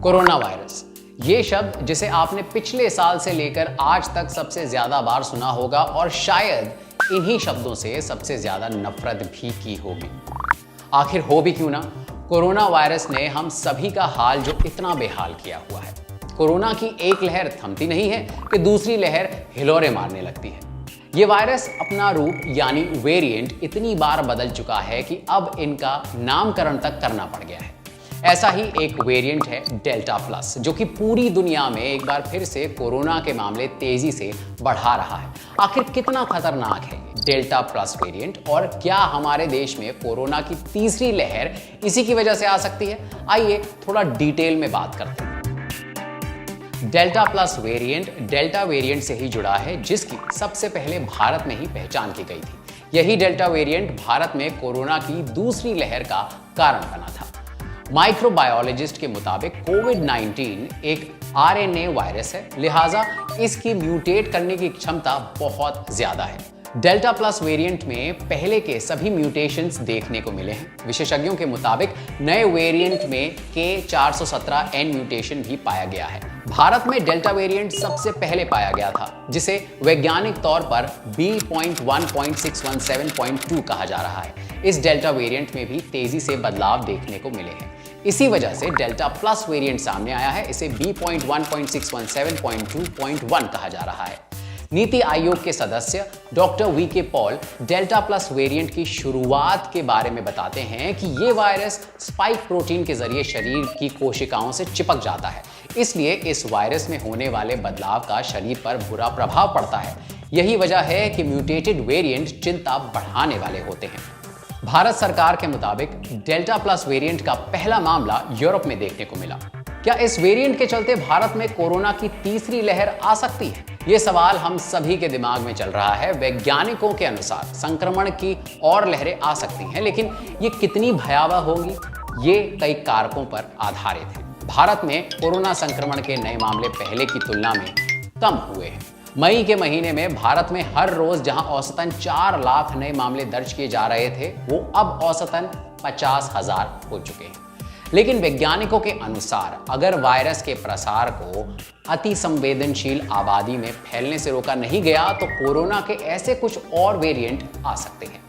Corona virus, ये शब्द जिसे आपने पिछले साल से लेकर आज तक सबसे ज्यादा बार सुना होगा और शायद इन्हीं शब्दों से सबसे ज्यादा नफरत भी की होगी। आखिर हो भी क्यों ना, कोरोना वायरस ने हम सभी का हाल जो इतना बेहाल किया हुआ है। कोरोना की एक लहर थमती नहीं है कि दूसरी लहर हिलोरे मारने लगती है। ये वायरस अपना रूप यानी वेरिएंट इतनी बार बदल चुका है कि अब इनका नामकरण तक करना पड़ गया है। ऐसा ही एक वेरिएंट है डेल्टा प्लस, जो कि पूरी दुनिया में एक बार फिर से कोरोना के मामले तेजी से बढ़ा रहा है। आखिर कितना खतरनाक है डेल्टा प्लस वेरिएंट और क्या हमारे देश में कोरोना की तीसरी लहर इसी की वजह से आ सकती है? आइए थोड़ा डिटेल में बात करते हैं। Delta plus variant delta variant से ही जुड़ा है, जिसकी सबसे पहले भारत में ही पहचान की गई थी। यही डेल्टा वेरिएंट भारत में कोरोना की दूसरी लहर का कारण बना था। माइक्रोबायोलॉजिस्ट के मुताबिक कोविड-19 एक आरएनए वायरस है, लिहाजा इसकी म्यूटेट करने की क्षमता बहुत ज्यादा है। डेल्टा प्लस वेरिएंट में पहले के सभी म्यूटेशंस देखने को मिले हैं। विशेषज्ञों के मुताबिक नए वेरिएंट में K417N म्यूटेशन भी पाया गया है। भारत में डेल्टा वेरिएंट सबसे पहले पाया गया था, जिसे वैज्ञानिक तौर पर B.1.617.2 कहा जा रहा है। इस डेल्टा वेरिएंट में भी तेजी से बदलाव देखने को मिले हैं। इसी वजह से डेल्टा प्लस वेरिएंट सामने आया है। इसे B.1.617.2.1 कहा जा रहा है। नीति आयोग के सदस्य doctor VK. Paul delta plus variant की शुरुआत के बारे में बताते हैं कि ये वायरस स्पाइक प्रोटीन के जरिए शरीर की कोशिकाओं से चिपक जाता है, इसलिए इस वायरस में होने वाले बदलाव का शरीर पर बुरा प्रभाव पड़ता है। यही वजह है कि म्यूटेटेड वेरिएंट चिंता बढ़ाने वाले होते हैं। भारत सरकार के मुताबिक डेल्टा प्लस वेरिएंट का पहला मामला यूरोप में देखने को मिला। क्या इस वेरिएंट के चलते भारत में कोरोना की तीसरी लहर आ सकती है? ये सवाल हम सभी के दिमाग में चल रहा है। वैज्ञानिकों के अनुसार संक्रमण की और लहरें आ सकती हैं, लेकिन ये कितनी भयावह होंगी, ये कई कारकों पर आधारित है। भारत में कोरोना संक्रमण के नए मामले पहले की तुलना में कम हुए हैं। मई के महीने में भारत में हर रोज जहां औसतन 4 लाख नए मामले दर्ज किए जा रहे थे, वो अब औसतन 50,000 हो चुके हैं। लेकिन वैज्ञानिकों के अनुसार अगर वायरस के प्रसार को अति संवेदनशील आबादी में फैलने से रोका नहीं गया तो कोरोना के ऐसे कुछ और वेरिएंट आ सकते हैं।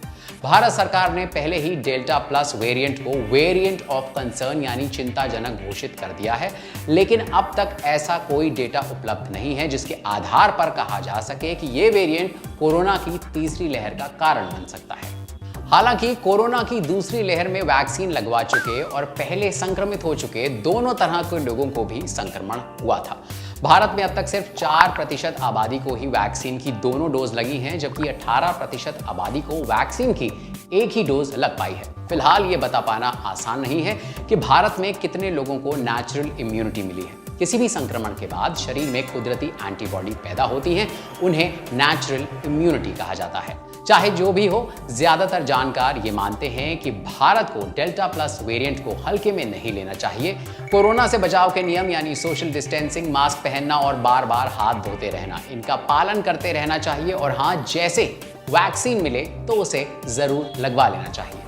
भारत सरकार ने पहले ही डेल्टा प्लस वेरिएंट को वेरिएंट ऑफ कंसर्न यानी चिंताजनक घोषित कर दिया है, लेकिन अब तक ऐसा कोई डेटा उपलब्ध नहीं है जिसके आधार पर कहा जा सके कि ये वेरिएंट कोरोना की तीसरी लहर का कारण बन सकता है। हालांकि कोरोना की दूसरी लहर में वैक्सीन लगवा चुके और पहले संक्रमित हो चुके दोनों तरह के लोगों को भी संक्रमण हुआ था। भारत में अब तक सिर्फ 4% आबादी को ही वैक्सीन की दोनों डोज लगी हैं, जबकि 18% आबादी को वैक्सीन की एक ही डोज लग पाई है। फिलहाल ये बता पाना आसान नहीं है कि भारत में कितने लोगों को नेचुरल इम्यूनिटी मिली है। किसी भी संक्रमण के बाद शरीर में कुदरती एंटीबॉडी पैदा होती हैं, उन्हें नेचुरल इम्यूनिटी कहा जाता है। चाहे जो भी हो, ज्यादातर जानकार ये मानते हैं कि भारत को डेल्टा प्लस वेरिएंट को हल्के में नहीं लेना चाहिए। कोरोना से बचाव के नियम यानी सोशल डिस्टेंसिंग, मास्क पहनना और बार बार हाथ धोते रहना, इनका पालन करते रहना चाहिए। और हाँ, जैसे वैक्सीन मिले तो उसे जरूर लगवा लेना चाहिए।